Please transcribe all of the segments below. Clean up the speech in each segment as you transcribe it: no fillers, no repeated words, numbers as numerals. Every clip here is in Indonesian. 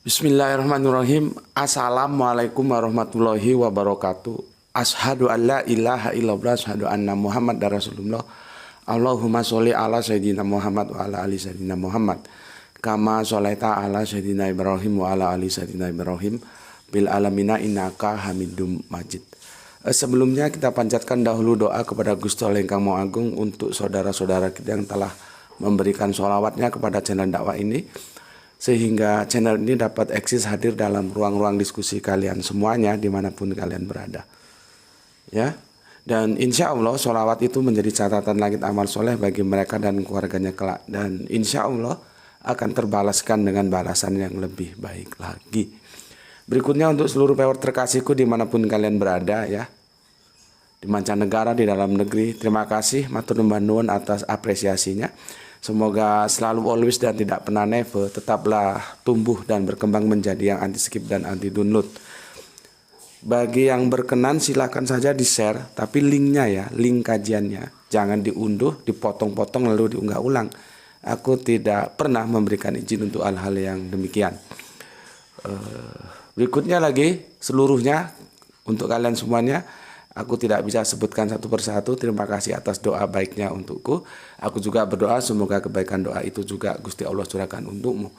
Bismillahirrahmanirrahim. Assalamualaikum warahmatullahi wabarakatuh. Ashadu an la ilaha illallah, ashadu anna Muhammad dan Rasulullah. Allahumma sholli ala sayyidina Muhammad wa ala ali sayyidina Muhammad. Kama sholaita ala sayyidina Ibrahim wa ala ali sayyidina Ibrahim. Bil alamina innaka hamidum majid. Sebelumnya kita panjatkan dahulu doa kepada Gusti Allah Ingkang Maha Agung untuk saudara-saudara kita yang telah memberikan sholawatnya kepada channel dakwah ini, sehingga channel ini dapat eksis hadir dalam ruang-ruang diskusi kalian semuanya dimanapun kalian berada, ya. Dan insya Allah sholawat itu menjadi catatan langit amal soleh bagi mereka dan keluarganya kelak, dan insya Allah akan terbalaskan dengan balasan yang lebih baik lagi. Berikutnya untuk seluruh pewer terkasihku dimanapun kalian berada, ya, di mancanegara, di dalam negeri, terima kasih matur nuwun atas apresiasinya. Semoga selalu always dan tidak pernah never tetaplah tumbuh dan berkembang menjadi yang anti skip dan anti download. Bagi yang berkenan silahkan saja di share, tapi linknya ya, link kajiannya jangan diunduh, dipotong-potong lalu diunggah ulang. Aku tidak pernah memberikan izin untuk hal-hal yang demikian. Berikutnya lagi seluruhnya untuk kalian semuanya, aku tidak bisa sebutkan satu persatu. Terima kasih atas doa baiknya untukku. Aku juga berdoa semoga kebaikan doa itu juga Gusti Allah curahkan untukmu.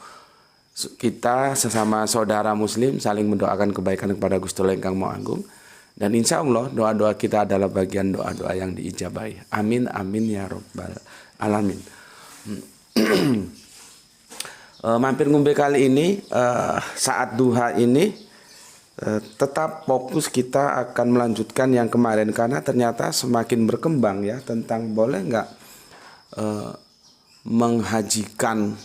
Kita sesama saudara muslim saling mendoakan kebaikan kepada Gusti Allah Ingkang Maha Agung. Dan insya Allah doa-doa kita adalah bagian doa-doa yang diijabahi. Amin, amin ya robbal alamin. Mampir ngombe kali ini, saat duha ini, tetap fokus kita akan melanjutkan yang kemarin, karena ternyata semakin berkembang ya tentang boleh nggak menghajikan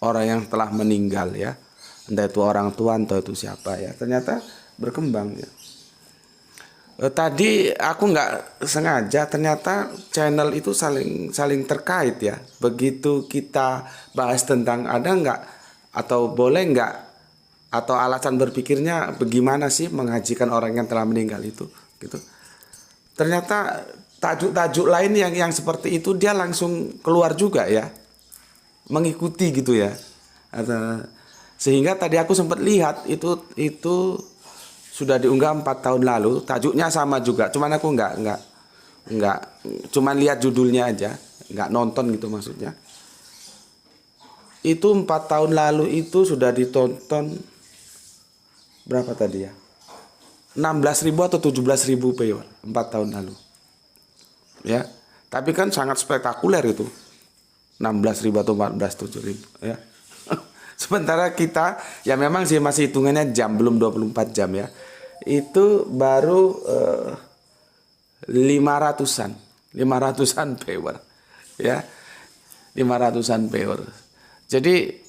orang yang telah meninggal, ya, entah itu orang tua entah itu siapa, ya, ternyata berkembang ya. Tadi aku nggak sengaja, ternyata channel itu saling terkait ya. Begitu kita bahas tentang ada nggak atau boleh nggak, atau alasan berpikirnya bagaimana sih menghajikan orang yang telah meninggal itu, gitu. Ternyata tajuk-tajuk lain yang seperti itu dia langsung keluar juga ya, mengikuti gitu ya. Sehingga tadi aku sempat lihat itu sudah diunggah 4 tahun lalu, tajuknya sama juga, cuman aku nggak cuman lihat judulnya aja, nggak nonton gitu maksudnya. Itu 4 tahun lalu itu sudah ditonton berapa tadi ya? 16.000 atau 17.000 viewer 4 tahun lalu. Ya. Tapi kan sangat spektakuler itu. 16.000 atau 14.000 ya. Sementara kita ya memang sih masih hitungannya jam, belum 24 jam ya. Itu baru 500-an viewer. Ya. 500-an viewer. Jadi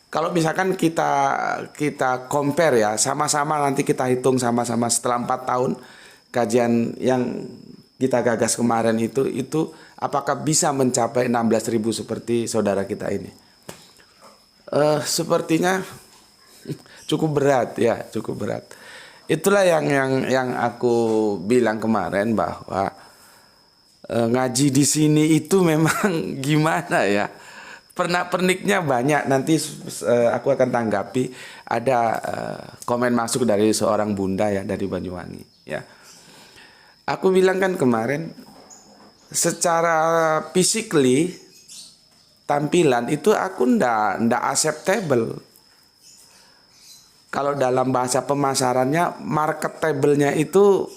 kalau misalkan kita compare ya, sama-sama nanti kita hitung sama-sama setelah 4 tahun kajian yang kita gagas kemarin itu apakah bisa mencapai 16.000 seperti saudara kita ini? Sepertinya cukup berat ya, cukup berat. Itulah yang aku bilang kemarin bahwa ngaji di sini itu memang gimana ya? Pernak-perniknya banyak. Nanti aku akan tanggapi. Ada komen masuk dari seorang bunda ya, dari Banyuwangi ya. Aku bilang kan kemarin, secara physically tampilan itu aku ndak acceptable. Kalau dalam bahasa pemasarannya, marketable-nya itu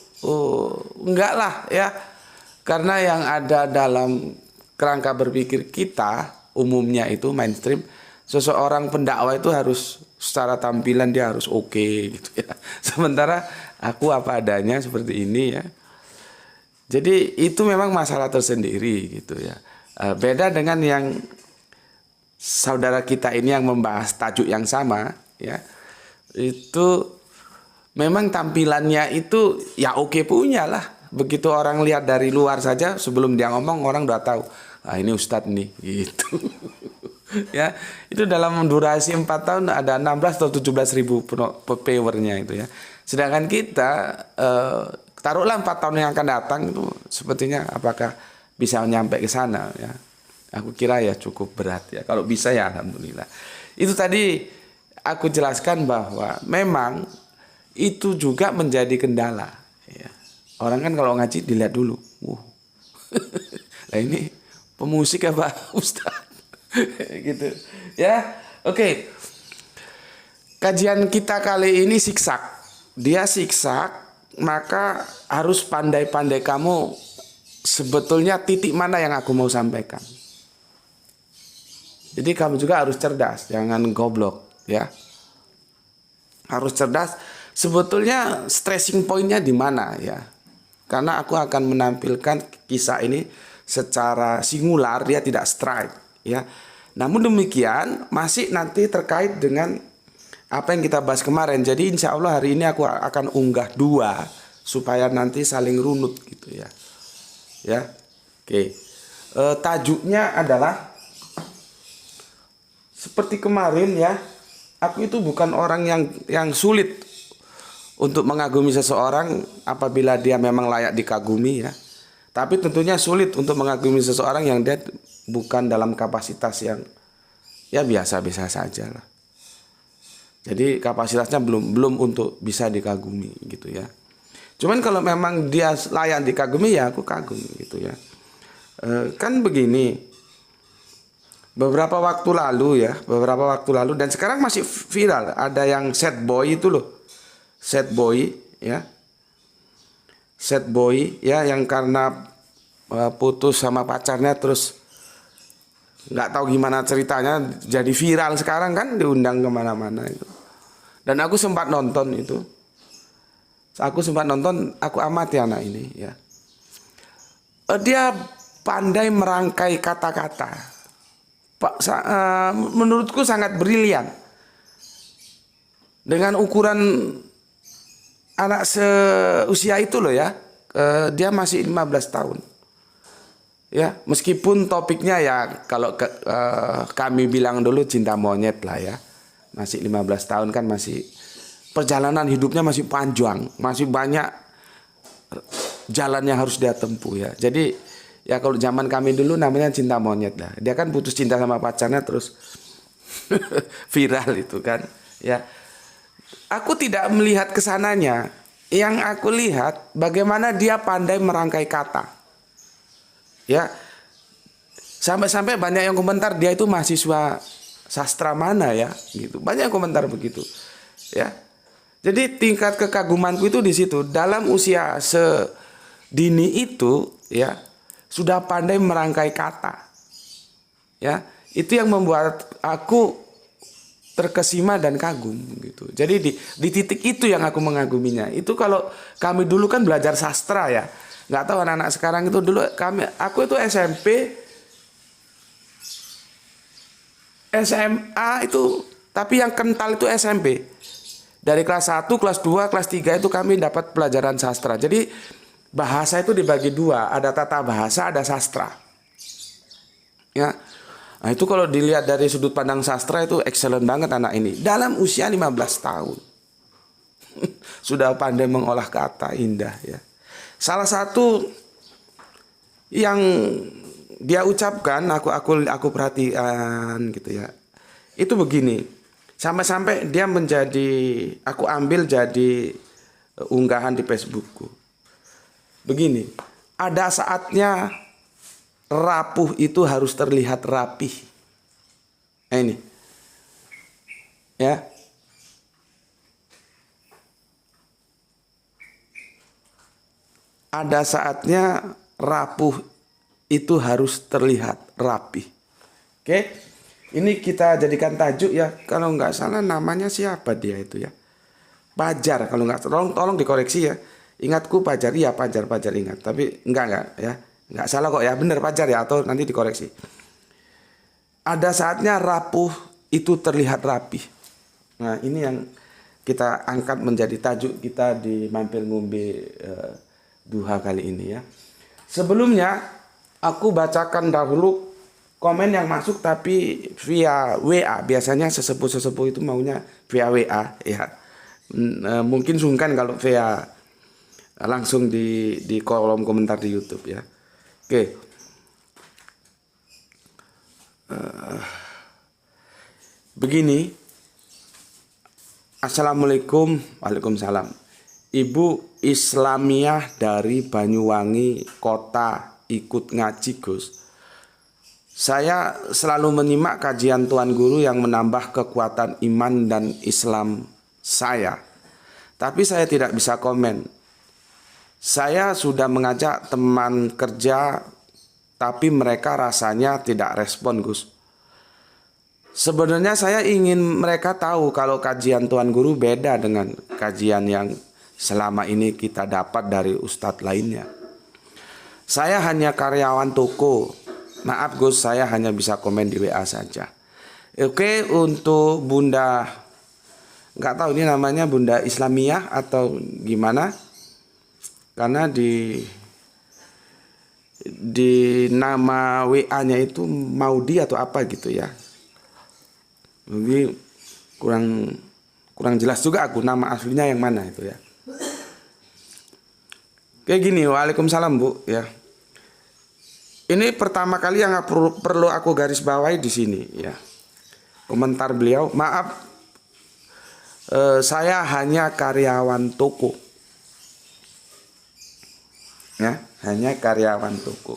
enggak lah ya. Karena yang ada dalam kerangka berpikir kita umumnya itu mainstream, seseorang pendakwah itu harus secara tampilan dia harus oke gitu ya. Sementara aku apa adanya seperti ini ya. Jadi itu memang masalah tersendiri gitu ya. Beda dengan yang saudara kita ini yang membahas tajuk yang sama ya. Itu memang tampilannya itu ya oke punya lah. Begitu orang lihat dari luar saja, sebelum dia ngomong orang udah tahu, ah ini ustadz nih gitu. Ya, itu dalam durasi 4 tahun ada 16 atau 17.000 viewernya itu ya. Sedangkan kita taruhlah 4 tahun yang akan datang itu sepertinya apakah bisa nyampe ke sana ya. Aku kira ya cukup berat ya. Kalau bisa ya alhamdulillah. Itu tadi aku jelaskan bahwa memang itu juga menjadi kendala. Ya. Orang kan kalau ngaji dilihat dulu. Nah ini pemusik apa Ustaz? Gitu. Ya, oke. Kajian kita kali ini siksak. Dia siksak, maka harus pandai-pandai kamu sebetulnya titik mana yang aku mau sampaikan. Jadi kamu juga harus cerdas, jangan goblok, ya. Harus cerdas. Sebetulnya stressing pointnya di mana, ya? Karena aku akan menampilkan kisah ini secara singular, dia tidak strike, ya. Namun demikian masih nanti terkait dengan apa yang kita bahas kemarin. Jadi insya Allah hari ini aku akan unggah 2 supaya nanti saling runut gitu ya. Ya, oke. Tajuknya adalah seperti kemarin ya. Aku itu bukan orang yang sulit untuk mengagumi seseorang apabila dia memang layak dikagumi ya. Tapi tentunya sulit untuk mengagumi seseorang yang dia bukan dalam kapasitas yang ya biasa-biasa saja lah. Jadi kapasitasnya belum untuk bisa dikagumi gitu ya. Cuman kalau memang dia layak dikagumi ya aku kagum gitu ya. Kan begini, beberapa waktu lalu dan sekarang masih viral ada yang sad boy itu loh, sad boy ya yang karena putus sama pacarnya terus nggak tahu gimana ceritanya jadi viral sekarang kan diundang kemana-mana itu. Dan aku sempat nonton itu. Aku amati anak ini ya. Dia pandai merangkai kata-kata. Menurutku sangat brilian. Dengan ukuran anak seusia itu loh ya. Dia masih 15 tahun. Ya, meskipun topiknya ya kalau kami bilang dulu cinta monyet lah ya. Masih 15 tahun kan masih perjalanan hidupnya masih panjang, masih banyak jalan yang harus dia tempuh ya. Jadi ya kalau zaman kami dulu namanya cinta monyet lah. Dia kan putus cinta sama pacarnya terus viral itu kan. Ya, aku tidak melihat kesananya. Yang aku lihat bagaimana dia pandai merangkai kata. Ya, sampai-sampai banyak yang komentar dia itu mahasiswa sastra mana ya, gitu. Banyak komentar begitu, ya. Jadi tingkat kekagumanku itu di situ. Dalam usia sedini itu, ya, sudah pandai merangkai kata, ya. Itu yang membuat aku terkesima dan kagum, gitu. Jadi di titik itu yang aku mengaguminya. Itu kalau kami dulu kan belajar sastra ya. Nggak tahu anak-anak sekarang itu dulu aku itu SMP, SMA itu, tapi yang kental itu SMP. Dari kelas 1, kelas 2, kelas 3 itu kami dapat pelajaran sastra. Jadi bahasa itu dibagi 2, ada tata bahasa, ada sastra. Ya. Nah, itu kalau dilihat dari sudut pandang sastra itu excellent banget anak ini. Dalam usia 15 tahun. Sudah pandai mengolah kata indah ya. Salah satu yang dia ucapkan aku perhatikan gitu ya. Itu begini. Sampai-sampai dia aku ambil jadi unggahan di Facebookku. Begini, ada saatnya rapuh itu harus terlihat rapih. Nah, ini. Ya. Ada saatnya rapuh itu harus terlihat rapi. Oke, ini kita jadikan tajuk ya. Kalau nggak salah namanya siapa dia itu ya? Pajar kalau nggak, tolong dikoreksi ya. Ingatku Pajar, iya Pajar ingat. Tapi enggak ya, nggak salah kok ya, bener Pajar ya atau nanti dikoreksi. Ada saatnya rapuh itu terlihat rapi. Nah ini yang kita angkat menjadi tajuk kita di Mampir Ngombe Duha kali ini ya. Sebelumnya aku bacakan dahulu komen yang masuk tapi via WA. Biasanya sesepuh-sesepuh itu maunya via WA ya. Mungkin sungkan kalau via langsung di kolom komentar di YouTube ya. Oke. Begini. Assalamualaikum. Waalaikumsalam. Ibu Islamiah dari Banyuwangi Kota ikut ngaji Gus. Saya selalu menyimak kajian Tuan Guru yang menambah kekuatan iman dan Islam saya. Tapi saya tidak bisa komen. Saya sudah mengajak teman kerja, tapi mereka rasanya tidak respon Gus. Sebenarnya saya ingin mereka tahu kalau kajian Tuan Guru beda dengan kajian yang selama ini kita dapat dari ustadz lainnya. Saya hanya karyawan toko. Maaf Gus, saya hanya bisa komen di WA saja. Oke, untuk Bunda, nggak tahu ini namanya Bunda Islamiah atau gimana? Karena di nama WA-nya itu Maudi atau apa gitu ya. Jadi kurang jelas juga aku nama aslinya yang mana itu ya. Kayak gini, waalaikumsalam Bu ya. Ini pertama kali yang perlu aku garis bawahi di sini ya. Komentar beliau, maaf, saya hanya karyawan toko. Ya, hanya karyawan toko.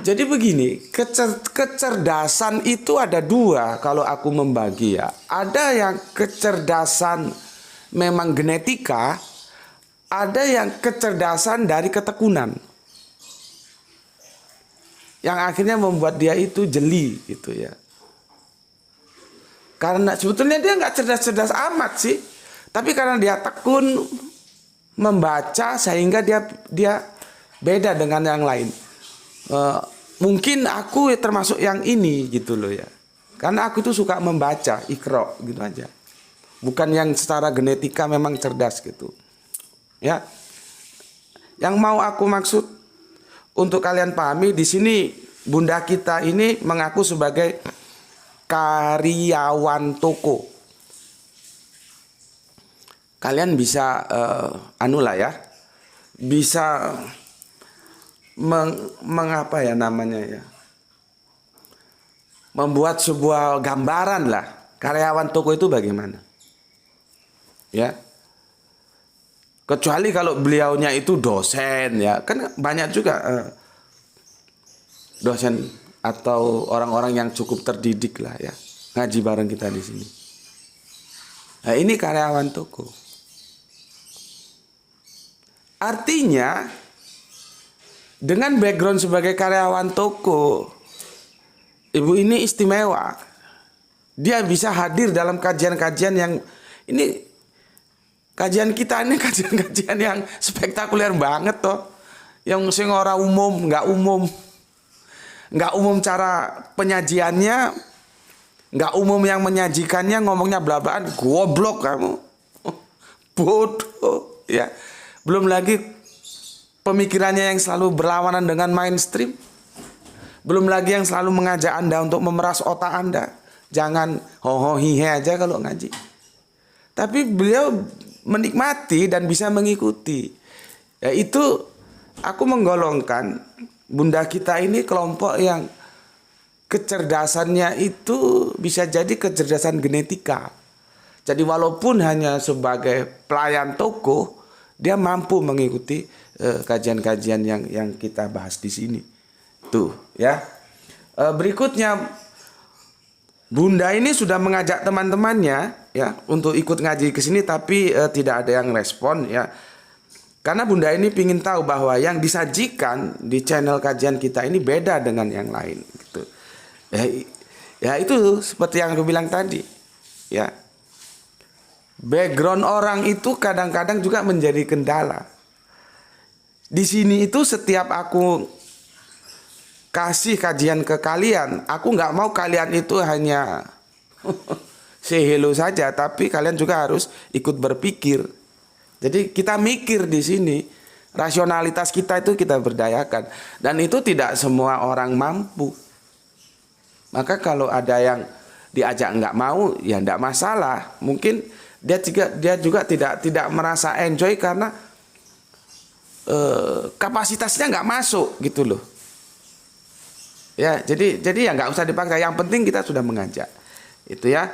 Jadi begini, kecerdasan itu ada dua kalau aku membagi ya. Ada yang kecerdasan memang genetika, ada yang kecerdasan dari ketekunan. Yang akhirnya membuat dia itu jeli gitu ya. Karena sebetulnya dia nggak cerdas-cerdas amat sih. Tapi karena dia tekun membaca sehingga dia beda dengan yang lain. Mungkin aku termasuk yang ini gitu loh ya. Karena aku tuh suka membaca, ikro gitu aja. Bukan yang secara genetika memang cerdas gitu. Ya. Yang mau aku maksud untuk kalian pahami di sini bunda kita ini mengaku sebagai karyawan toko. Kalian bisa anulah ya. Bisa mengapa ya namanya ya, membuat sebuah gambaran lah karyawan toko itu bagaimana ya, kecuali kalau beliaunya itu dosen ya, kan banyak juga dosen atau orang-orang yang cukup terdidik lah ya ngaji bareng kita di sini. Nah ini karyawan toko, artinya dengan background sebagai karyawan toko, ibu ini istimewa. Dia bisa hadir dalam kajian-kajian yang ini, kajian kita ini kajian-kajian yang spektakuler banget toh. Yang sing ora umum, nggak umum cara penyajiannya, nggak umum yang menyajikannya ngomongnya belabaan, goblok kamu, bodoh ya. Belum lagi pemikirannya yang selalu berlawanan dengan mainstream. Belum lagi yang selalu mengajak Anda untuk memeras otak Anda. Jangan ho hihe aja kalau ngaji. Tapi beliau menikmati dan bisa mengikuti. Ya itu aku menggolongkan bunda kita ini kelompok yang kecerdasannya itu bisa jadi kecerdasan genetika. Jadi walaupun hanya sebagai pelayan toko, dia mampu mengikuti kajian-kajian yang kita bahas di sini. Tuh ya. Berikutnya bunda ini sudah mengajak teman-temannya ya untuk ikut ngaji ke sini, tapi tidak ada yang respon ya. Karena bunda ini ingin tahu bahwa yang disajikan di channel kajian kita ini beda dengan yang lain gitu. Ya itu seperti yang aku bilang tadi. Ya. Background orang itu kadang-kadang juga menjadi kendala. Di sini itu setiap aku kasih kajian ke kalian, aku nggak mau kalian itu hanya say hello saja, tapi kalian juga harus ikut berpikir. Jadi kita mikir di sini, rasionalitas kita itu kita berdayakan, dan itu tidak semua orang mampu. Maka kalau ada yang diajak nggak mau, ya nggak masalah. Mungkin dia juga tidak merasa enjoy karena kapasitasnya nggak masuk gitu loh. Ya, jadi ya nggak usah dipaksa. Yang penting kita sudah mengajak, itu ya.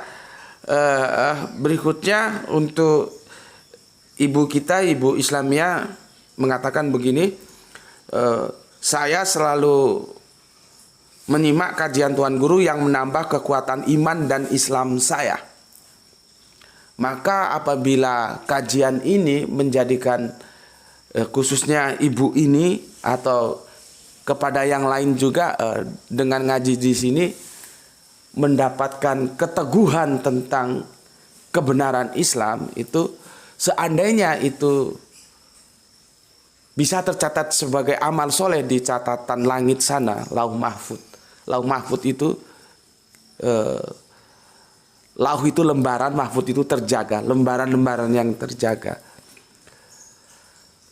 Berikutnya untuk ibu kita, ibu Islamia mengatakan begini, saya selalu menyimak kajian Tuan Guru yang menambah kekuatan iman dan Islam saya. Maka apabila kajian ini menjadikan khususnya ibu ini atau kepada yang lain juga dengan ngaji di sini mendapatkan keteguhan tentang kebenaran Islam, itu seandainya itu bisa tercatat sebagai amal soleh di catatan langit sana, Lauh Mahfud. Lauh Mahfud itu lauh itu lembaran, mahfud itu terjaga, lembaran-lembaran yang terjaga.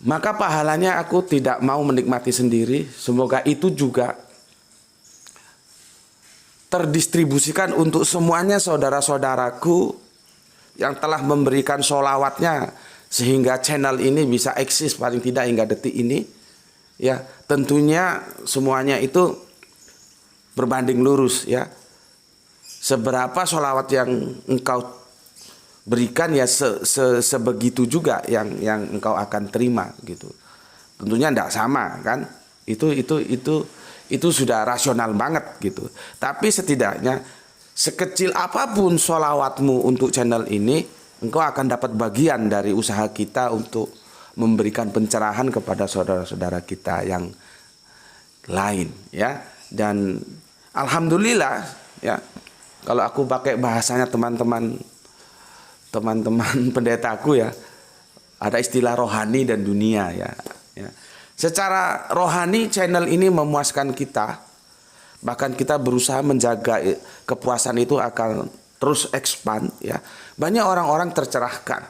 Maka pahalanya aku tidak mau menikmati sendiri. Semoga itu juga terdistribusikan untuk semuanya saudara-saudaraku yang telah memberikan sholawatnya sehingga channel ini bisa eksis paling tidak hingga detik ini. Ya, tentunya semuanya itu berbanding lurus ya. Seberapa sholawat yang engkau berikan ya sebegitu juga yang engkau akan terima gitu. Tentunya tidak sama kan? Itu sudah rasional banget gitu. Tapi setidaknya sekecil apapun sholawatmu untuk channel ini, engkau akan dapat bagian dari usaha kita untuk memberikan pencerahan kepada saudara-saudara kita yang lain ya. Dan alhamdulillah ya, kalau aku pakai bahasanya teman-teman pendetaku ya, ada istilah rohani dan dunia ya. Secara rohani channel ini memuaskan kita, bahkan kita berusaha menjaga kepuasan itu akan terus expand ya. Banyak orang-orang tercerahkan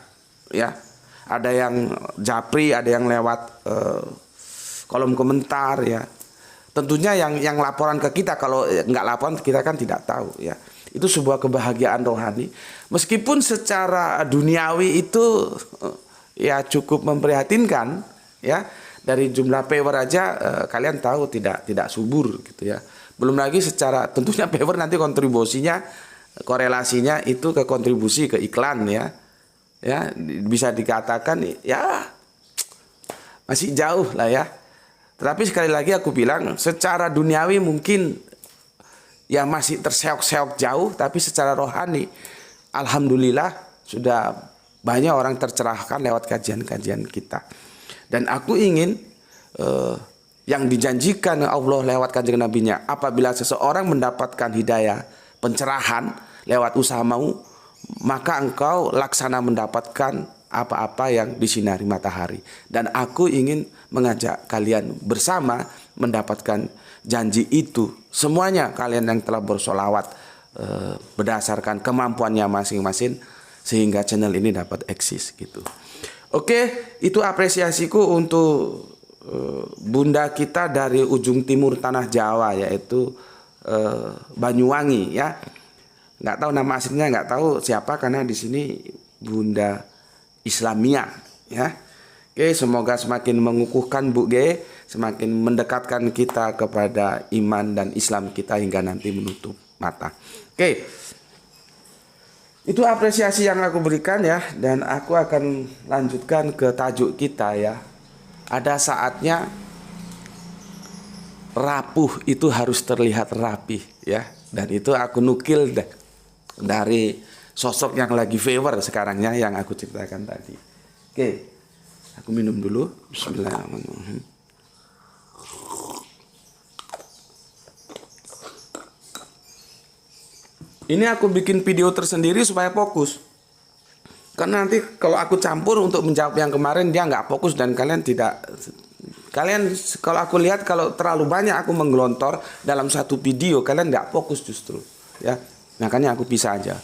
ya, ada yang japri, ada yang lewat kolom komentar ya. Tentunya yang laporan ke kita, kalau nggak laporan kita kan tidak tahu ya. Itu sebuah kebahagiaan rohani. Meskipun secara duniawi itu ya cukup memprihatinkan ya. Dari jumlah viewer aja kalian tahu tidak subur gitu ya. Belum lagi secara tentunya viewer nanti kontribusinya, korelasinya itu ke kontribusi ke iklan ya. Ya, bisa dikatakan ya masih jauh lah ya. Tapi sekali lagi aku bilang secara duniawi mungkin ya masih terseok-seok jauh, tapi secara rohani alhamdulillah sudah banyak orang tercerahkan lewat kajian-kajian kita. Dan aku ingin yang dijanjikan Allah lewat kajian Nabi-Nya, apabila seseorang mendapatkan hidayah, pencerahan lewat usahamu, maka engkau laksana mendapatkan apa-apa yang disinari matahari. Dan aku ingin mengajak kalian bersama mendapatkan janji itu. Semuanya kalian yang telah bersolawat berdasarkan kemampuannya masing-masing, sehingga channel ini dapat eksis gitu. Oke, itu apresiasiku untuk bunda kita dari ujung timur tanah Jawa, yaitu Banyuwangi ya. Nggak tahu nama aslinya, nggak tahu siapa, karena di sini Bunda Islamia ya. Oke, semoga semakin mengukuhkan Bu G, semakin mendekatkan kita kepada iman dan Islam kita hingga nanti menutup mata. Oke, itu apresiasi yang aku berikan ya, dan aku akan lanjutkan ke tajuk kita ya. Ada saatnya rapuh itu harus terlihat rapih ya, dan itu aku nukil dari sosok yang lagi favor sekarang ya, yang aku ceritakan tadi. Oke, aku minum dulu. Bismillahirrahmanirrahim. Ini aku bikin video tersendiri supaya fokus. Karena nanti kalau aku campur untuk menjawab yang kemarin, dia nggak fokus dan kalian kalau aku lihat kalau terlalu banyak aku menggelontor dalam satu video, kalian nggak fokus justru ya. Makanya aku pisah aja.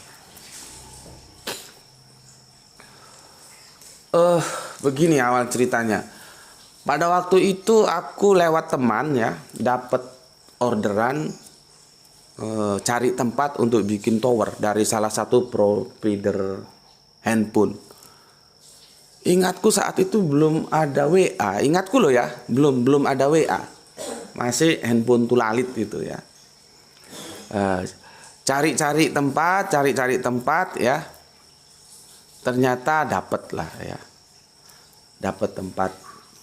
Begini awal ceritanya. Pada waktu itu aku lewat teman ya, dapat orderan cari tempat untuk bikin tower dari salah satu provider handphone. Ingatku saat itu belum ada WA. Ingatku loh ya, belum ada WA. Masih handphone tulalit gitu ya. cari-cari tempat ya, ternyata dapet lah ya, dapet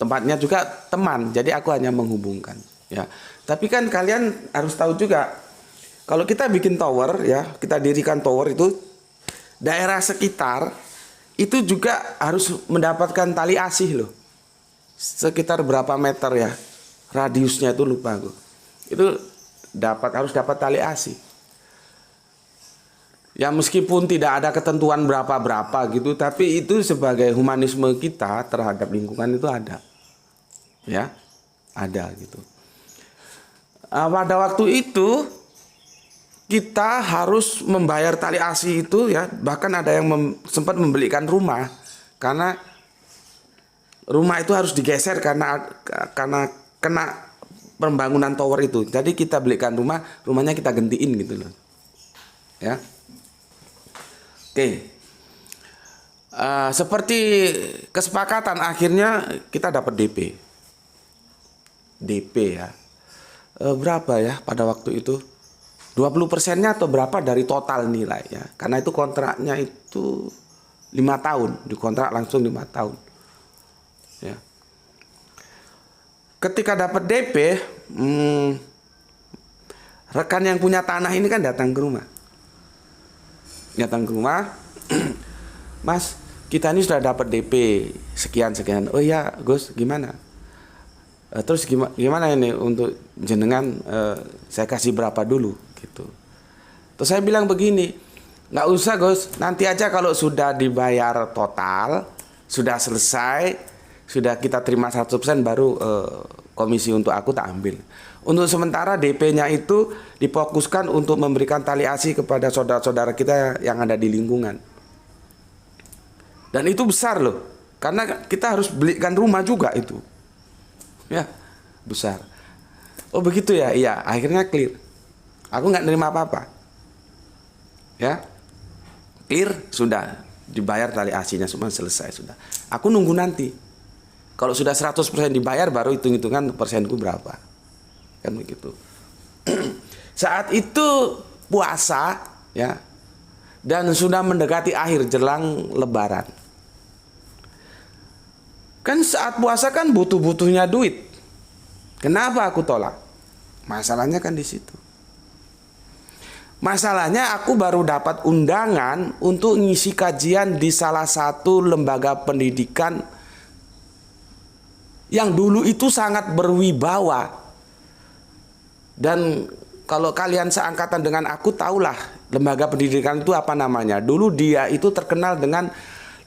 tempatnya juga teman, jadi aku hanya menghubungkan ya. Tapi kan kalian harus tahu juga, kalau kita bikin tower ya, kita dirikan tower itu, daerah sekitar itu juga harus mendapatkan tali asih loh, sekitar berapa meter ya radiusnya itu, lupa aku, itu harus dapat tali asih. Ya meskipun tidak ada ketentuan berapa gitu, tapi itu sebagai humanisme kita terhadap lingkungan itu ada. Ya, ada gitu. Pada waktu itu kita harus membayar tali asih itu ya, bahkan ada yang sempat membelikan rumah karena rumah itu harus digeser karena kena pembangunan tower itu. Jadi kita belikan rumahnya kita gantiin gitu loh. Ya. Oke. Seperti kesepakatan akhirnya kita dapat DP. DP ya. Berapa ya pada waktu itu? 20%-nya atau berapa dari total nilai ya. Karena itu kontraknya itu 5 tahun, dikontrak langsung 5 tahun. Ya. Ketika dapat DP, rekan yang punya tanah ini kan datang ke rumah. Mas, kita ini sudah dapat DP sekian. Oh iya Gus, gimana? Terus gimana ini untuk jenengan, saya kasih berapa dulu gitu. Terus saya bilang begini, nggak usah Gus, nanti aja kalau sudah dibayar total, sudah selesai, sudah kita terima 100% baru komisi untuk aku tak ambil. Untuk sementara DP-nya itu difokuskan untuk memberikan tali asih kepada saudara-saudara kita yang ada di lingkungan. Dan itu besar loh, karena kita harus belikan rumah juga itu. Ya, besar. Oh begitu ya, iya. Akhirnya clear. Aku nggak nerima apa-apa. Ya, clear, sudah dibayar tali asihnya, semua selesai sudah. Aku nunggu nanti. Kalau sudah 100% dibayar, baru hitung-hitungan persenku berapa. Kan begitu. Saat itu puasa ya, dan sudah mendekati akhir jelang lebaran. Kan saat puasa kan butuh-butuhnya duit. Kenapa aku tolak? Masalahnya kan di situ. Masalahnya aku baru dapat undangan untuk ngisi kajian di salah satu lembaga pendidikan yang dulu itu sangat berwibawa. Dan kalau kalian seangkatan dengan aku, tahulah lembaga pendidikan itu apa namanya. Dulu dia itu terkenal dengan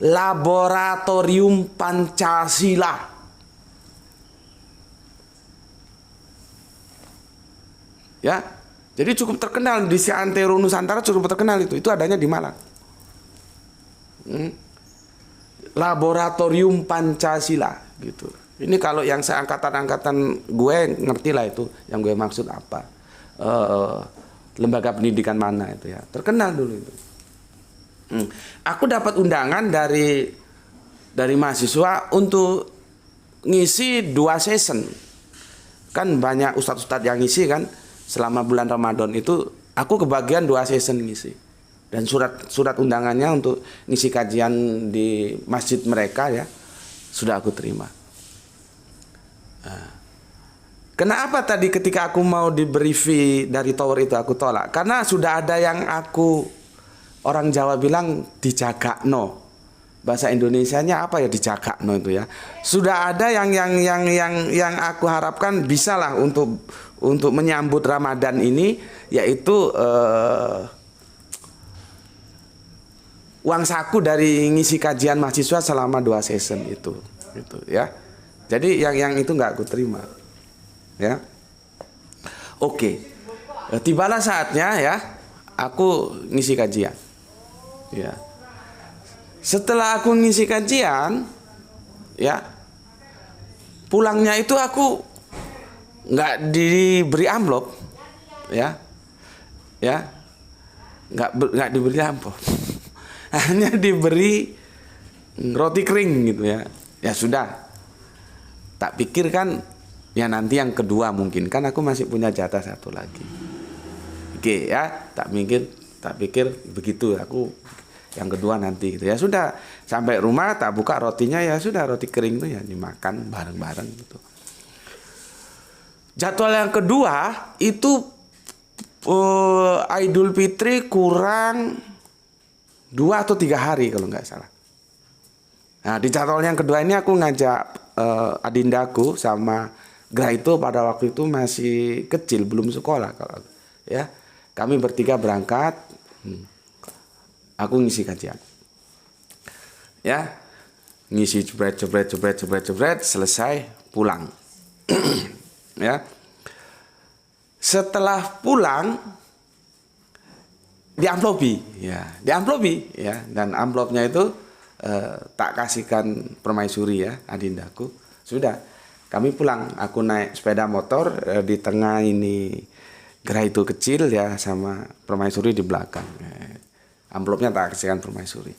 Laboratorium Pancasila. Ya, jadi cukup terkenal di seantero Nusantara, cukup terkenal itu. Itu adanya di Malang. Laboratorium Pancasila gitu. Ini kalau yang seangkatan-angkatan gue ngerti lah itu yang gue maksud apa, lembaga pendidikan mana itu ya, terkenal dulu itu. Aku dapat undangan dari mahasiswa untuk ngisi 2 season. Kan banyak ustadz-ustadz yang ngisi kan selama bulan Ramadan itu, aku kebagian 2 season ngisi. Dan surat undangannya untuk ngisi kajian di masjid mereka ya sudah aku terima. Kenapa tadi ketika aku mau diberi fee dari tower itu aku tolak? Karena sudah ada yang orang Jawa bilang dijagakno. Bahasa Indonesianya apa ya dijagakno itu ya. Sudah ada yang aku harapkan bisalah untuk menyambut Ramadan ini, yaitu uang saku dari ngisi kajian mahasiswa selama 2 season itu ya. Jadi yang itu nggak aku terima, ya. Oke, tibalah saatnya ya, aku ngisi kajian, ya. Setelah aku ngisi kajian, ya, pulangnya itu aku nggak diberi amplop, ya, nggak diberi amplop, hanya diberi roti kering gitu ya. Ya sudah. Tak pikir kan ya nanti yang kedua mungkin, kan aku masih punya jatah 1 lagi. Oke ya, tak pikir begitu, aku yang kedua nanti gitu ya. Sudah sampai rumah tak buka rotinya, ya sudah, roti kering tuh ya dimakan bareng-bareng gitu. Jadwal yang kedua itu Idul Fitri kurang 2 atau 3 hari kalau nggak salah. Nah, di jadwal yang kedua ini aku ngajak adindaku sama Graito, pada waktu itu masih kecil, belum sekolah kalau ya. Kami bertiga berangkat. Aku ngisi kajian. Ya. Ngisi jebret, selesai pulang. Ya. Setelah pulang diamplopi ya, dan amplopnya itu tak kasihkan permaisuri ya, adindaku. Sudah, kami pulang, aku naik sepeda motor, di tengah ini Graito kecil ya, sama permaisuri di belakang. Amplopnya tak kasihkan permaisuri.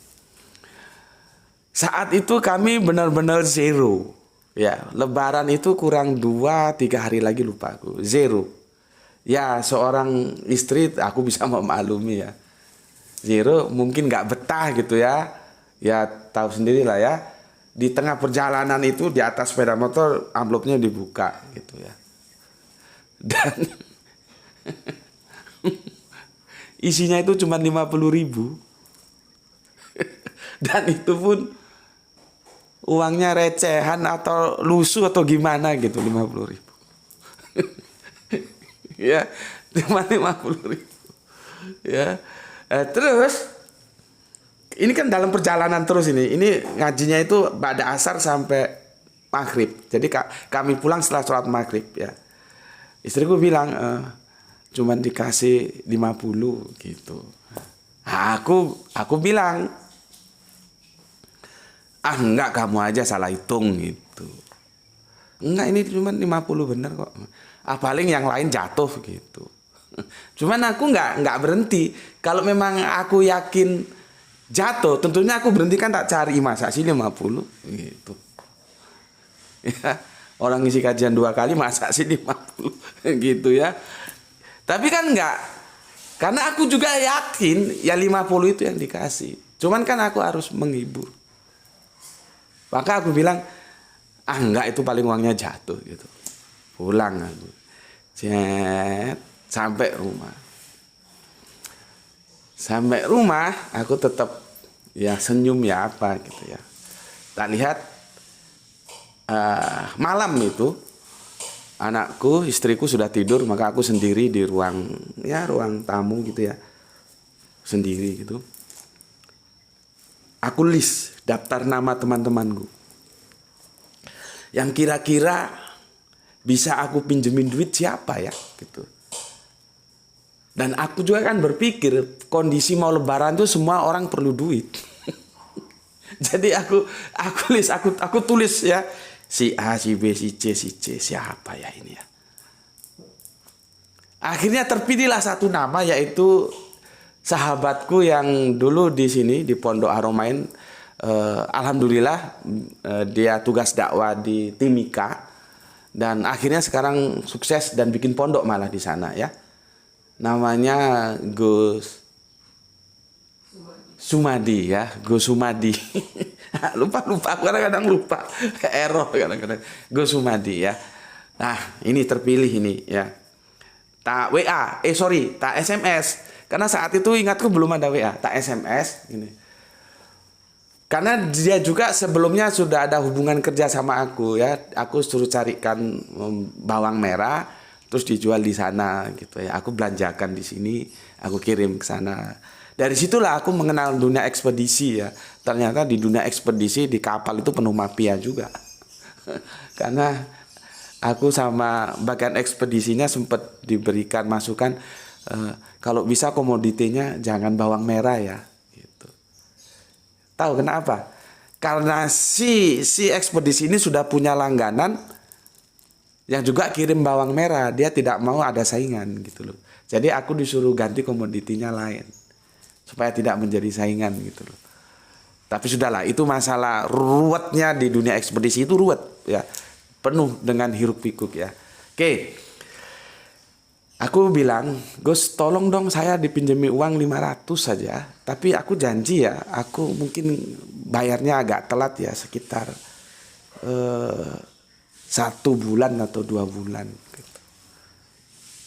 Saat itu kami benar-benar zero ya, lebaran itu kurang 2-3 hari lagi, lupa aku, zero. Ya, seorang istri aku bisa memaklumi ya. Zero mungkin nggak betah gitu ya. Ya tahu sendiri lah ya. Di tengah perjalanan itu di atas sepeda motor amplopnya dibuka gitu ya. Dan isinya itu cuma 50.000. Dan itu pun uangnya recehan atau lusuh atau gimana gitu, 50.000. Ya, cuma 50.000. Ya. Terus ini kan dalam perjalanan terus ini ngajinya itu pada asar sampai maghrib. Jadi kami pulang setelah sholat maghrib ya. Istriku bilang cuman dikasih 50 gitu. Nah, aku bilang, enggak, kamu aja salah hitung gitu. Enggak, ini cuma 50 bener kok. Paling yang lain jatuh gitu. Cuman aku nggak berhenti. Kalau memang aku yakin jatuh, tentunya aku berhenti, kan tak cari, masa sih 50 gitu. Ya, orang ngisi kajian 2 kali masa sih 50 gitu ya. Tapi kan enggak. Karena aku juga yakin ya 50 itu yang dikasih. Cuman kan aku harus menghibur. Maka aku bilang, enggak, itu paling uangnya jatuh gitu. Pulang aku. Sampai rumah. Sampai rumah aku tetap ya senyum ya apa gitu ya. Tak lihat malam itu anakku, istriku sudah tidur, maka aku sendiri di ruang tamu gitu ya. Sendiri gitu. Aku list daftar nama teman-temanku yang kira-kira bisa aku pinjemin duit siapa ya gitu. Dan aku juga kan berpikir kondisi mau lebaran tuh semua orang perlu duit. Jadi aku tulis ya, si A, si B, si C, siapa ya ini ya. Akhirnya terpilihlah satu nama, yaitu sahabatku yang dulu di sini di Pondok Aromain. Alhamdulillah dia tugas dakwah di Timika dan akhirnya sekarang sukses dan bikin pondok malah di sana ya. Namanya Gus Sumadi ya, Gus Sumadi. lupa aku kadang-kadang lupa, error kadang-kadang. Gus Sumadi ya. Nah, ini terpilih ini ya. Tak WA, tak SMS. Karena saat itu ingatku belum ada WA, tak SMS gini. Karena dia juga sebelumnya sudah ada hubungan kerja sama aku ya. Aku suruh carikan bawang merah, terus dijual di sana gitu ya. Aku belanjakan di sini, aku kirim ke sana. Dari situlah aku mengenal dunia ekspedisi ya. Ternyata di dunia ekspedisi di kapal itu penuh mafia juga. Karena aku sama bagian ekspedisinya sempat diberikan masukan, kalau bisa komoditinya jangan bawang merah ya. Gitu. Tahu kenapa? Karena si ekspedisi ini sudah punya langganan yang juga kirim bawang merah, dia tidak mau ada saingan gitu loh. Jadi aku disuruh ganti komoditinya lain supaya tidak menjadi saingan gitu loh. Tapi sudahlah, itu masalah ruwetnya di dunia ekspedisi, itu ruwet ya, penuh dengan hiruk pikuk ya. Oke. Aku bilang, Gus tolong dong saya dipinjami uang 500 saja. Tapi aku janji ya, aku mungkin bayarnya agak telat ya, sekitar 1 bulan atau 2 bulan. Gitu.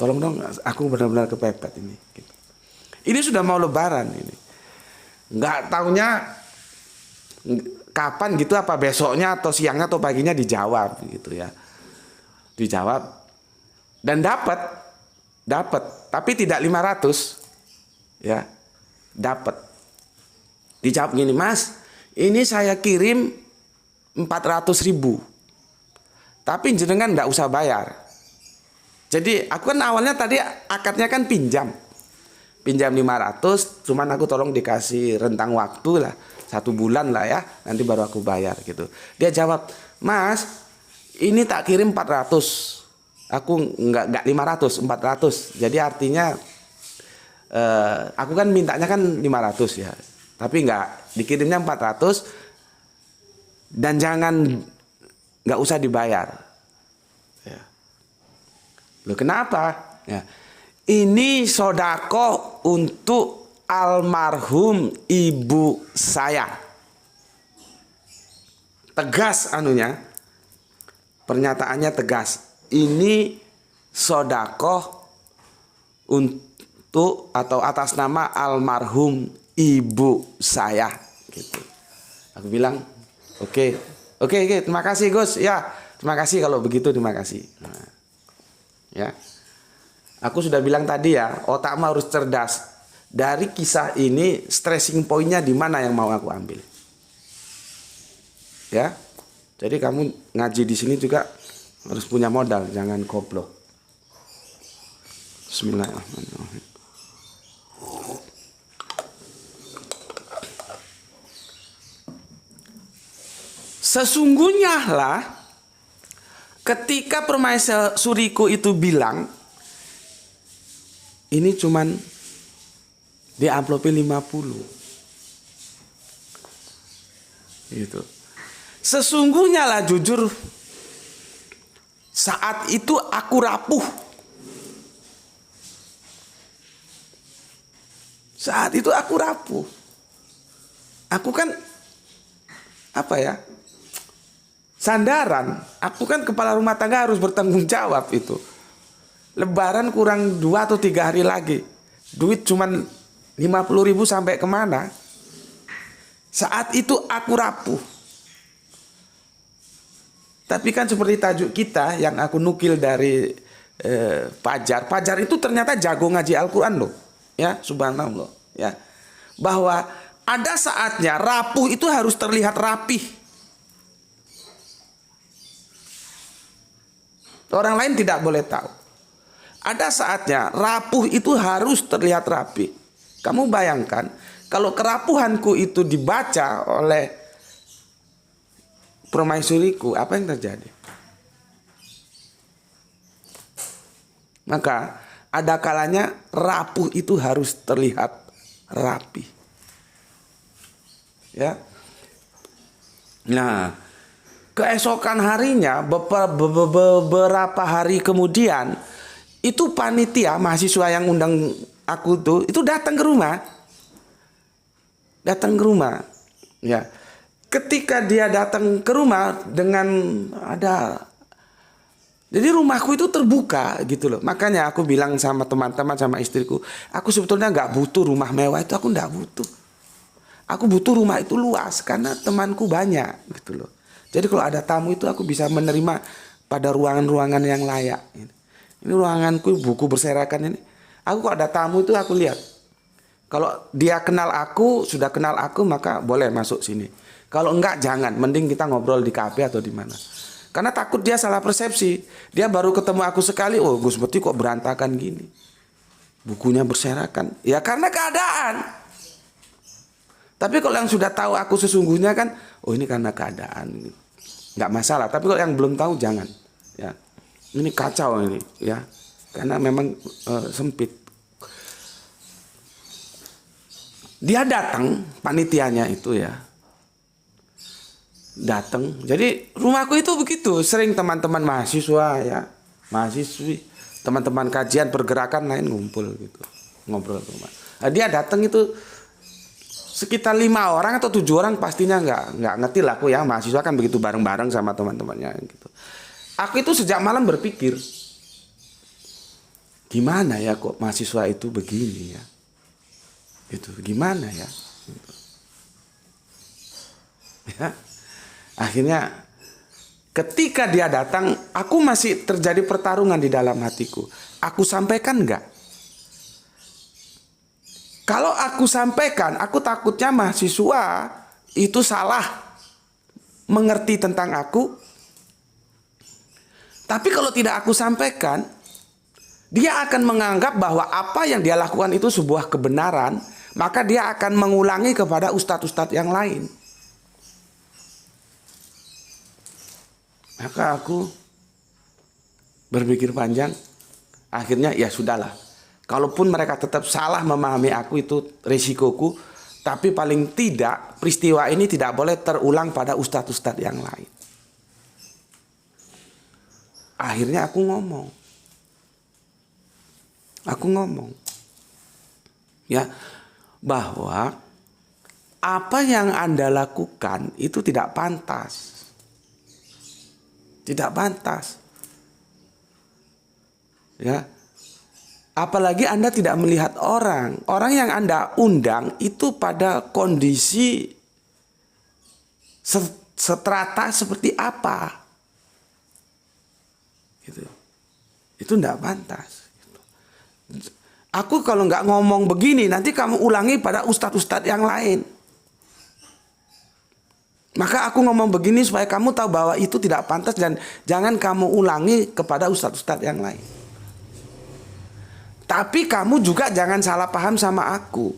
Tolong dong, aku benar-benar kepepet ini. Gitu. Ini sudah mau lebaran ini. Nggak taunya kapan gitu, apa besoknya atau siangnya atau paginya dijawab gitu ya. Dijawab dan dapat, tapi tidak 500 ya, dapat. Dijawab gini, Mas, ini saya kirim 400.000, tapi jenengan nggak usah bayar. Jadi aku kan awalnya tadi akadnya kan pinjam 500, cuman aku tolong dikasih rentang waktu lah 1 bulan lah ya, nanti baru aku bayar gitu. Dia jawab, Mas, ini tak kirim 400. Aku nggak 500, 400. Jadi artinya aku kan mintanya kan 500 ya. Tapi nggak, dikirimnya 400 dan nggak usah dibayar. Ya. Loh kenapa? Ya. Ini sodako untuk almarhum ibu saya. Tegas anunya, pernyataannya tegas. Ini sodakoh untuk atau atas nama almarhum ibu saya gitu. Aku bilang oke, terima kasih Gus ya, terima kasih kalau begitu, terima kasih. Nah, ya, aku sudah bilang tadi ya, otakmu harus cerdas. Dari kisah ini stressing pointnya di mana yang mau aku ambil ya. Jadi kamu ngaji di sini juga harus punya modal, jangan goblok. Bismillahirrahmanirrahim. Sesungguhnya lah ketika permaisuriku itu bilang ini cuman di amplopnya 50 gitu. Sesungguhnya lah jujur, saat itu aku rapuh. Saat itu aku rapuh. Aku kan apa ya? Sandaran. Aku kan kepala rumah tangga, harus bertanggung jawab itu. Lebaran kurang 2 atau 3 hari lagi. Duit cuman 50.000 sampai kemana? Saat itu aku rapuh. Tapi kan seperti tajuk kita yang aku nukil dari Pajar. Pajar itu ternyata jago ngaji Al-Quran loh. Ya, subhanallah. Ya. Bahwa ada saatnya rapuh itu harus terlihat rapih. Orang lain tidak boleh tahu. Ada saatnya rapuh itu harus terlihat rapi. Kamu bayangkan kalau kerapuhanku itu dibaca oleh permaisuriku, apa yang terjadi? Maka ada kalanya rapuh itu harus terlihat rapi. Ya. Nah, keesokan harinya beberapa hari kemudian itu panitia mahasiswa yang undang aku tuh itu datang ke rumah. Datang ke rumah. Ya. Ketika dia datang ke rumah dengan ada, jadi rumahku itu terbuka gitu loh. Makanya aku bilang sama teman-teman, sama istriku, aku sebetulnya nggak butuh rumah mewah itu, aku nggak butuh. Aku butuh rumah itu luas karena temanku banyak gitu loh. Jadi kalau ada tamu itu aku bisa menerima pada ruangan-ruangan yang layak. Ini ruanganku, buku berserakan ini. Aku kalau ada tamu itu aku lihat. Kalau dia kenal aku, sudah kenal aku, maka boleh masuk sini. Kalau enggak jangan, mending kita ngobrol di kafe atau di mana. Karena takut dia salah persepsi. Dia baru ketemu aku sekali, oh Gus Meti kok berantakan gini. Bukunya berserakan. Ya karena keadaan. Tapi kalau yang sudah tahu aku sesungguhnya kan, oh ini karena keadaan. Enggak masalah, tapi kalau yang belum tahu jangan. Ya. Ini kacau ini, ya. Karena memang sempit. Dia datang, panitianya itu ya. Datang. Jadi rumahku itu begitu, sering teman-teman mahasiswa ya, mahasiswi teman-teman kajian pergerakan lain ngumpul gitu, ngobrol ke rumah. Nah, dia datang itu sekitar 5 orang atau 7 orang, pastinya nggak ngerti lah aku ya, mahasiswa kan begitu bareng-bareng sama teman-temannya gitu. Aku itu sejak malam berpikir, gimana ya kok mahasiswa itu begini ya, gitu, gimana ya, gitu. Ya, akhirnya ketika dia datang, aku masih terjadi pertarungan di dalam hatiku. Aku sampaikan enggak? Kalau aku sampaikan, aku takutnya mahasiswa itu salah mengerti tentang aku. Tapi kalau tidak aku sampaikan, dia akan menganggap bahwa apa yang dia lakukan itu sebuah kebenaran, maka dia akan mengulangi kepada ustadz-ustadz yang lain. Maka aku berpikir panjang, akhirnya ya sudahlah. Kalaupun mereka tetap salah memahami aku, itu resikoku, tapi paling tidak peristiwa ini tidak boleh terulang pada ustadz-ustadz yang lain. Akhirnya aku ngomong ya, bahwa apa yang Anda lakukan itu tidak pantas. Tidak pantas. Ya. Apalagi Anda tidak melihat orang yang Anda undang itu pada kondisi seterata seperti apa. Gitu. Itu tidak pantas. Gitu. Aku kalau nggak ngomong begini, nanti kamu ulangi pada ustadz-ustadz yang lain. Maka aku ngomong begini supaya kamu tahu bahwa itu tidak pantas dan jangan kamu ulangi kepada ustadz-ustadz yang lain. Tapi kamu juga jangan salah paham sama aku.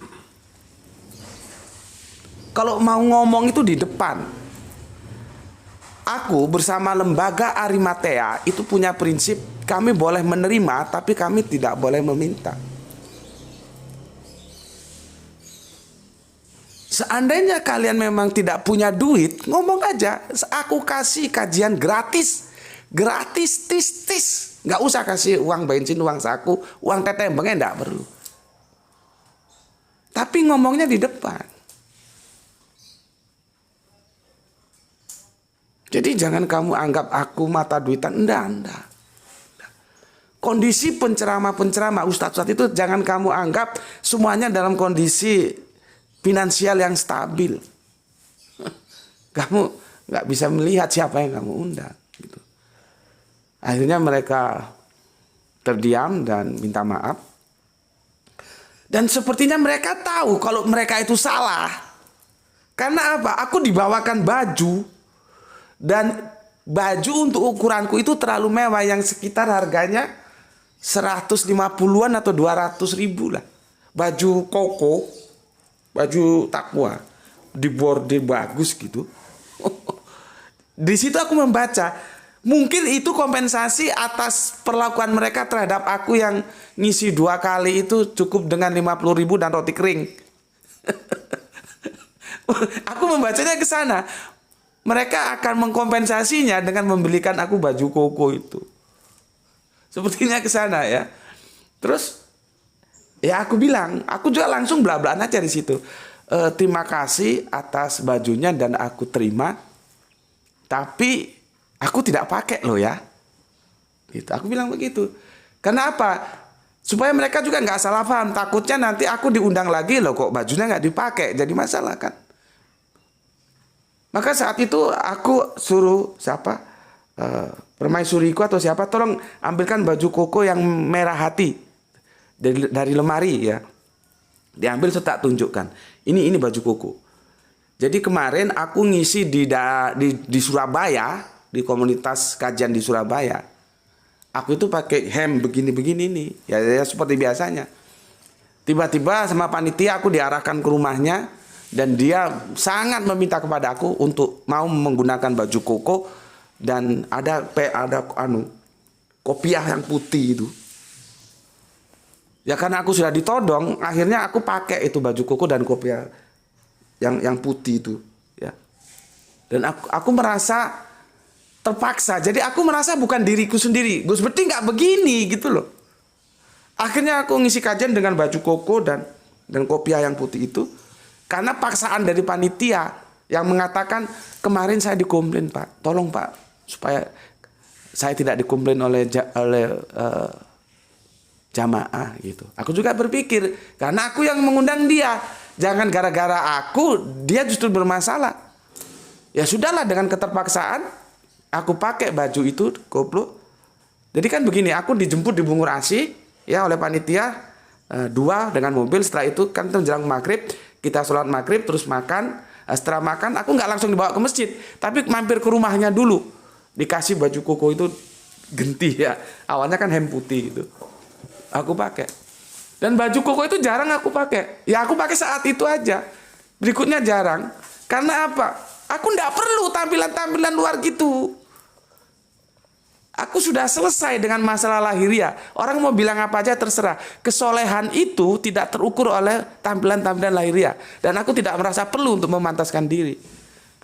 Kalau mau ngomong itu di depan. Aku bersama lembaga Arimatea itu punya prinsip, kami boleh menerima tapi kami tidak boleh meminta. Seandainya kalian memang tidak punya duit, ngomong aja, aku kasih kajian gratis, tis. Nggak usah kasih uang bensin, uang saku, uang tetembengnya nggak perlu. Tapi ngomongnya di depan. Jadi jangan kamu anggap aku mata duitan, enggak. Kondisi penceramah ustadz-ustadz itu jangan kamu anggap semuanya dalam kondisi finansial yang stabil. Kamu nggak bisa melihat siapa yang kamu undang. Gitu. Akhirnya mereka terdiam dan minta maaf. Dan sepertinya mereka tahu kalau mereka itu salah. Karena apa? Aku dibawakan baju. Dan baju untuk ukuranku itu terlalu mewah, yang sekitar harganya 150-an atau 200.000 lah. Baju koko, baju takwa, dibordir bagus gitu. Di situ aku membaca, mungkin itu kompensasi atas perlakuan mereka terhadap aku yang ngisi 2 kali itu cukup dengan 50.000 dan roti kering. Aku membacanya ke sana. Mereka akan mengkompensasinya dengan membelikan aku baju koko itu. Sepertinya ke sana ya. Terus ya aku bilang, aku juga langsung bla-blaan aja di situ. Terima kasih atas bajunya dan aku terima. Tapi aku tidak pakai loh ya. Gitu. Aku bilang begitu. Kenapa? Supaya mereka juga nggak salah paham. Takutnya nanti aku diundang lagi loh kok bajunya nggak dipakai. Jadi masalah kan. Maka saat itu aku suruh siapa? Permaisuriku atau siapa, tolong ambilkan baju koko yang merah hati dari lemari ya. Diambil serta tunjukkan. Ini baju koko. Jadi kemarin aku ngisi di Surabaya, di komunitas kajian di Surabaya. Aku itu pakai hem begini-begini nih. Ya seperti biasanya. Tiba-tiba sama panitia aku diarahkan ke rumahnya. Dan dia sangat meminta kepada aku untuk mau menggunakan baju koko dan ada kopiah yang putih itu. Ya karena aku sudah ditodong, akhirnya aku pakai itu baju koko dan kopiah yang putih itu. Ya. Dan aku merasa terpaksa. Jadi aku merasa bukan diriku sendiri. Gus Bekti nggak begini gitu loh. Akhirnya aku ngisi kajian dengan baju koko dan kopiah yang putih itu. Karena paksaan dari panitia yang mengatakan kemarin saya dikomplain Pak. Tolong Pak supaya saya tidak dikomplain oleh jamaah gitu. Aku juga berpikir karena aku yang mengundang dia. Jangan gara-gara aku dia justru bermasalah. Ya sudahlah, dengan keterpaksaan aku pakai baju itu koplo. Jadi kan begini, aku dijemput di Bungur Asi ya oleh panitia 2 dengan mobil. Setelah itu kan menjelang maghrib, kita sholat maghrib terus makan. Setelah makan aku nggak langsung dibawa ke masjid, tapi mampir ke rumahnya dulu, dikasih baju koko itu genti ya, awalnya kan hem putih gitu aku pakai. Dan baju koko itu jarang aku pakai, ya aku pakai saat itu aja, berikutnya jarang. Karena apa? Aku nggak perlu tampilan-tampilan luar gitu. Aku sudah selesai dengan masalah lahiriah. Orang mau bilang apa aja terserah. Kesolehan itu tidak terukur oleh tampilan-tampilan lahiriah. Dan aku tidak merasa perlu untuk memantaskan diri.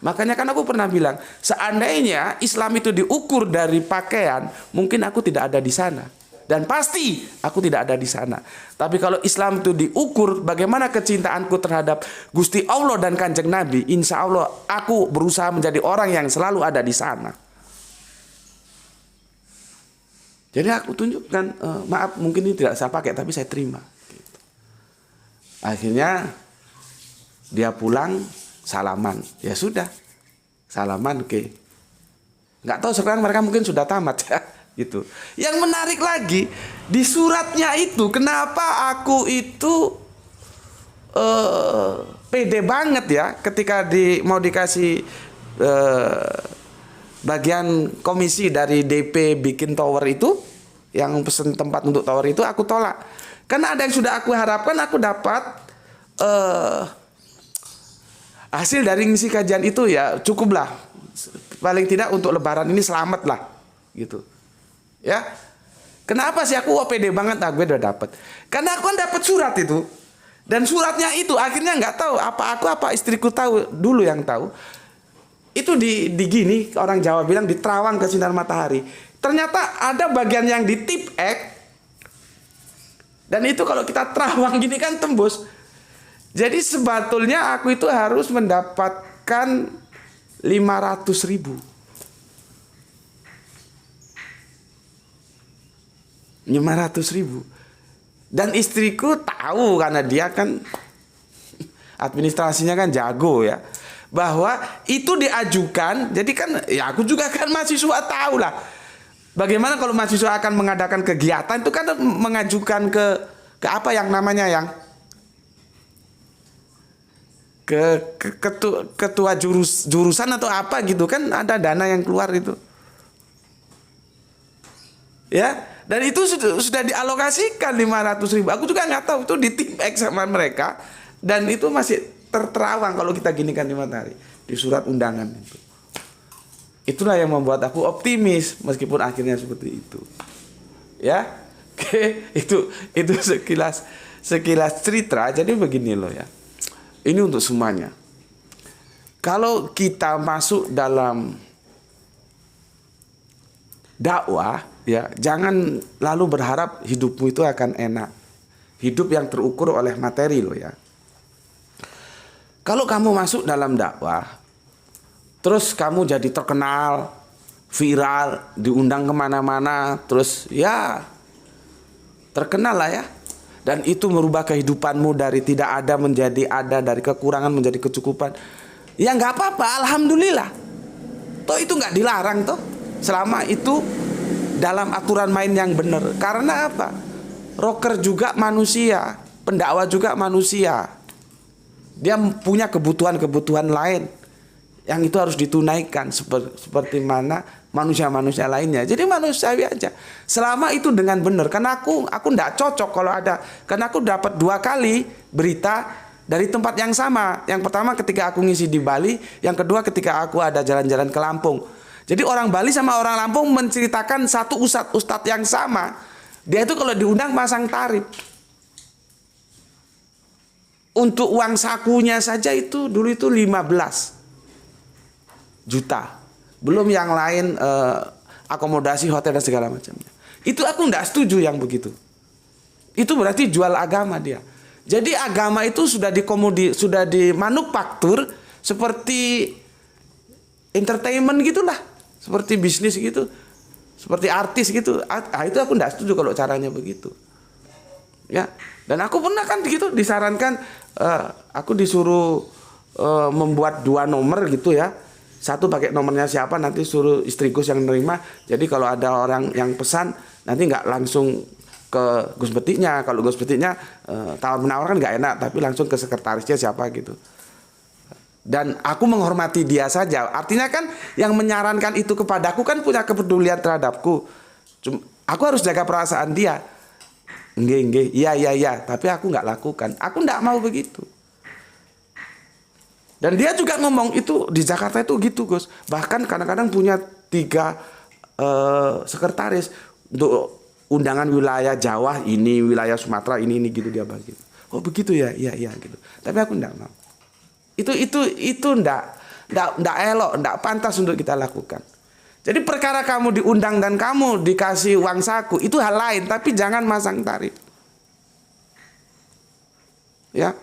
Makanya kan aku pernah bilang, seandainya Islam itu diukur dari pakaian, mungkin aku tidak ada di sana. Dan pasti aku tidak ada di sana. Tapi kalau Islam itu diukur bagaimana kecintaanku terhadap Gusti Allah dan Kanjeng Nabi, insya Allah aku berusaha menjadi orang yang selalu ada di sana. Jadi aku tunjukkan, maaf mungkin ini tidak saya pakai tapi saya terima. Gitu. Akhirnya dia pulang salaman, ya sudah salaman ke. Nggak tahu sekarang mereka mungkin sudah tamat ya. Gitu. Yang menarik lagi di suratnya itu, kenapa aku itu pede banget ya ketika mau dikasih bagian komisi dari DP bikin tower itu, yang pesen tempat untuk tower itu aku tolak. Karena ada yang sudah aku harapkan, aku dapat hasil dari ngisi kajian itu ya cukuplah. Paling tidak untuk lebaran ini selamat lah gitu. Ya. Kenapa sih aku pede banget gue udah dapat? Karena aku kan dapat surat itu. Dan suratnya itu akhirnya nggak tahu apa istriku tahu dulu yang tahu. Itu di gini, orang Jawa bilang diterawang ke sinar matahari. Ternyata ada bagian yang di tip X. Dan itu kalau kita terawang gini kan tembus. Jadi sebetulnya aku itu harus mendapatkan 500.000. 500.000. Dan istriku tahu karena dia kan administrasinya kan jago ya, bahwa itu diajukan. Jadi kan ya aku juga kan mahasiswa tahu lah bagaimana kalau mahasiswa akan mengadakan kegiatan itu kan mengajukan ke apa yang namanya yang ketua jurusan atau apa gitu kan, ada dana yang keluar itu ya, dan itu sudah dialokasikan 500.000. Aku juga nggak tahu itu di tim X sama mereka, dan itu masih terterawang kalau kita ginikan di matahari di surat undangan itu. Itulah yang membuat aku optimis meskipun akhirnya seperti itu ya. Oke, itu sekilas cerita. Jadi begini loh ya, ini untuk semuanya. Kalau kita masuk dalam dakwah ya, jangan lalu berharap hidupmu itu akan enak. Hidup yang terukur oleh materi loh ya. Kalau kamu masuk dalam dakwah, terus kamu jadi terkenal, viral, diundang kemana-mana, terus ya terkenal lah ya. Dan itu merubah kehidupanmu dari tidak ada menjadi ada, dari kekurangan menjadi kecukupan. Ya nggak apa-apa, alhamdulillah. Toh itu nggak dilarang toh, selama itu dalam aturan main yang benar. Karena apa? Rocker juga manusia, pendakwah juga manusia. Dia punya kebutuhan-kebutuhan lain yang itu harus ditunaikan seperti mana manusia-manusia lainnya. Jadi manusiawi aja. Selama itu dengan benar. Karena aku enggak cocok kalau ada. Karena aku dapat 2 kali berita dari tempat yang sama. Yang pertama ketika aku ngisi di Bali, yang kedua ketika aku ada jalan-jalan ke Lampung. Jadi orang Bali sama orang Lampung menceritakan satu ustadz yang sama. Dia itu kalau diundang pasang tarif. Untuk uang sakunya saja itu dulu itu 15 juta. Belum yang lain akomodasi hotel dan segala macamnya. Itu aku enggak setuju yang begitu. Itu berarti jual agama dia. Jadi agama itu sudah dimanufaktur seperti entertainment gitulah, seperti bisnis gitu, seperti artis gitu. Itu aku tidak setuju kalau caranya begitu. Ya, dan aku pernah kan gitu disarankan, aku disuruh membuat 2 nomor gitu ya. Satu pakai nomornya siapa, nanti suruh istriku yang nerima. Jadi kalau ada orang yang pesan, nanti nggak langsung ke Gus Betiknya. Kalau Gus Betiknya tawar menawar kan nggak enak, tapi langsung ke sekretarisnya siapa gitu. Dan aku menghormati dia saja. Artinya kan yang menyarankan itu kepadaku kan punya kepedulian terhadapku. Aku harus jaga perasaan dia. Nggih, iya. Tapi aku nggak lakukan. Aku nggak mau begitu. Dan dia juga ngomong itu di Jakarta itu gitu, Gus. Bahkan kadang-kadang punya 3 sekretaris untuk undangan wilayah Jawa ini, wilayah Sumatera ini gitu dia bagi. Oh begitu ya, iya gitu. Tapi aku nggak mau. Itu nggak elok, nggak pantas untuk kita lakukan. Jadi perkara kamu diundang dan kamu dikasih uang saku itu hal lain, tapi jangan masang tarif. Ya,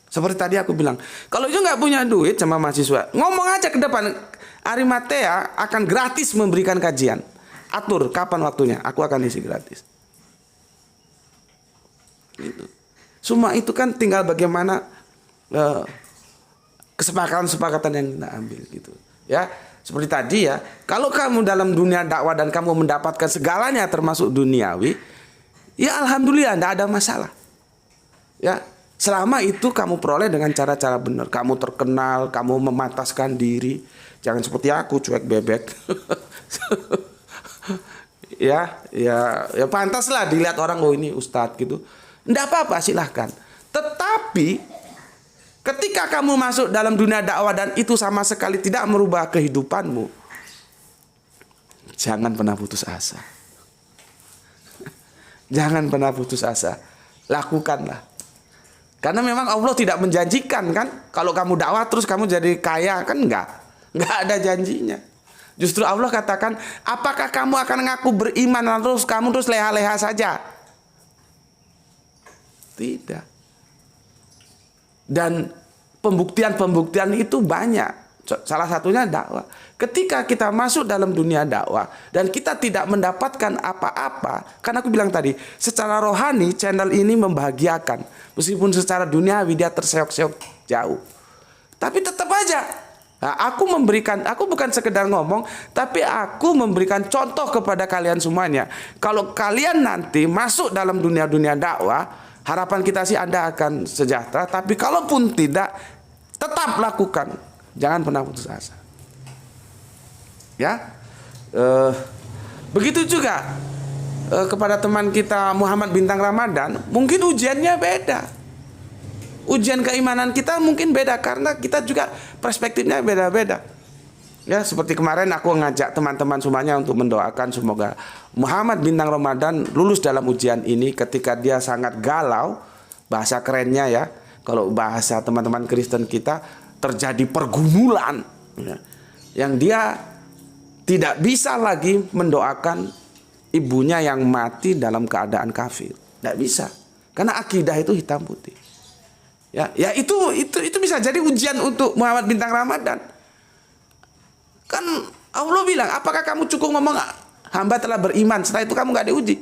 seperti tadi aku bilang, kalau itu nggak punya duit sama mahasiswa, ngomong aja ke depan, Arimatea akan gratis memberikan kajian. Atur kapan waktunya, aku akan isi gratis. Gitu. Semua itu kan tinggal bagaimana kesepakatan yang kita ambil gitu. Ya. Seperti tadi ya, kalau kamu dalam dunia dakwah dan kamu mendapatkan segalanya termasuk duniawi, ya alhamdulillah, tidak ada masalah. Ya, selama itu kamu peroleh dengan cara-cara benar, kamu terkenal, kamu memataskan diri, jangan seperti aku cuek bebek. ya pantaslah dilihat orang, oh ini ustadz gitu. Tidak apa-apa, silahkan. Tetapi ketika kamu masuk dalam dunia dakwah dan itu sama sekali tidak merubah kehidupanmu, jangan pernah putus asa. Jangan pernah putus asa. Lakukanlah. Karena memang Allah tidak menjanjikan kan, kalau kamu dakwah terus kamu jadi kaya, kan enggak ada janjinya. Justru Allah katakan, apakah kamu akan ngaku beriman terus kamu terus leha-leha saja? Tidak. Dan pembuktian itu banyak. Salah satunya dakwah. Ketika kita masuk dalam dunia dakwah dan kita tidak mendapatkan apa-apa, kan aku bilang tadi, secara rohani channel ini membahagiakan. Meskipun secara duniawi dia terseok-seok jauh. Tapi tetap aja, aku bukan sekedar ngomong, tapi aku memberikan contoh kepada kalian semuanya. Kalau kalian nanti masuk dalam dunia-dunia dakwah, harapan kita sih Anda akan sejahtera, tapi kalaupun tidak, tetap lakukan. Jangan pernah putus asa. Ya, begitu juga kepada teman kita Muhammad Bintang Ramadan, mungkin ujiannya beda. Ujian keimanan kita mungkin beda karena kita juga perspektifnya beda-beda. Ya, seperti kemarin aku ngajak teman-teman semuanya untuk mendoakan semoga Muhammad Bintang Ramadan lulus dalam ujian ini ketika dia sangat galau, bahasa kerennya ya, kalau bahasa teman-teman Kristen kita terjadi pergumulan, ya, yang dia tidak bisa lagi mendoakan ibunya yang mati dalam keadaan kafir. Tidak bisa, karena akidah itu hitam putih. Ya itu bisa jadi ujian untuk Muhammad Bintang Ramadan. Kan Allah bilang, apakah kamu cukup ngomong hamba telah beriman, setelah itu kamu gak diuji?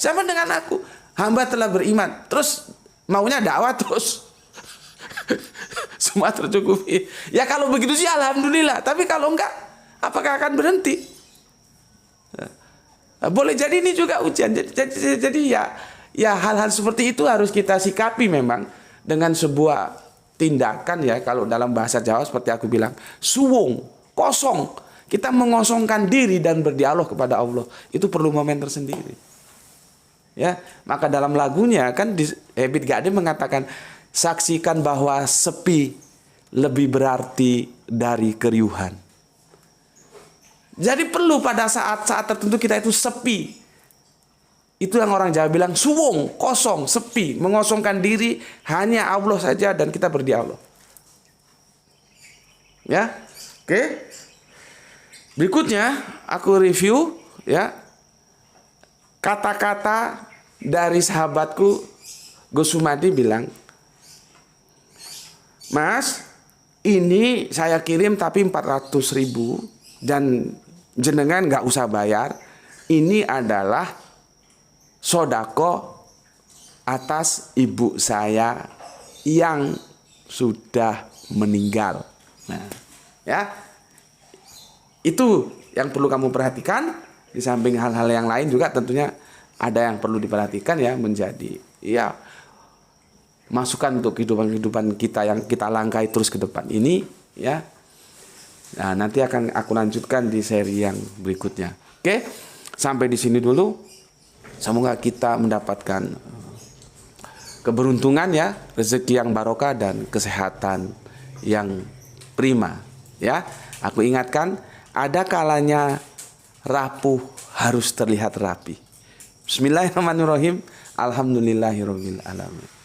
Sama dengan aku, hamba telah beriman, terus maunya dakwah terus semua tercukupi. Ya kalau begitu sih alhamdulillah, tapi kalau enggak, apakah akan berhenti? Boleh jadi ini juga ujian. Jadi ya hal-hal seperti itu harus kita sikapi memang dengan sebuah tindakan ya, kalau dalam bahasa Jawa seperti aku bilang, suwung, kosong. Kita mengosongkan diri dan berdialog kepada Allah. Itu perlu momen tersendiri. Ya, maka dalam lagunya kan Ebit Gade mengatakan, saksikan bahwa sepi lebih berarti dari keriuhan. Jadi perlu pada saat-saat tertentu kita itu sepi. Itu yang orang Jawa bilang suwung, kosong, sepi, mengosongkan diri, hanya Allah saja dan kita berdialog. Ya, oke. Berikutnya aku review ya kata-kata dari sahabatku Gus Sumadi bilang, Mas, ini saya kirim tapi 400.000 dan jenengan nggak usah bayar. Ini adalah sodako atas ibu saya yang sudah meninggal. Nah, ya, itu yang perlu kamu perhatikan. Di samping hal-hal yang lain juga tentunya ada yang perlu diperhatikan ya, menjadi ya masukan untuk kehidupan kita yang kita langkai terus ke depan ini ya. Nah, nanti akan aku lanjutkan di seri yang berikutnya. Oke, sampai di sini dulu. Semoga kita mendapatkan keberuntungan ya, rezeki yang barokah dan kesehatan yang prima ya. Aku ingatkan, ada kalanya rapuh harus terlihat rapi. Bismillahirrahmanirrahim. Alhamdulillahirabbil alamin.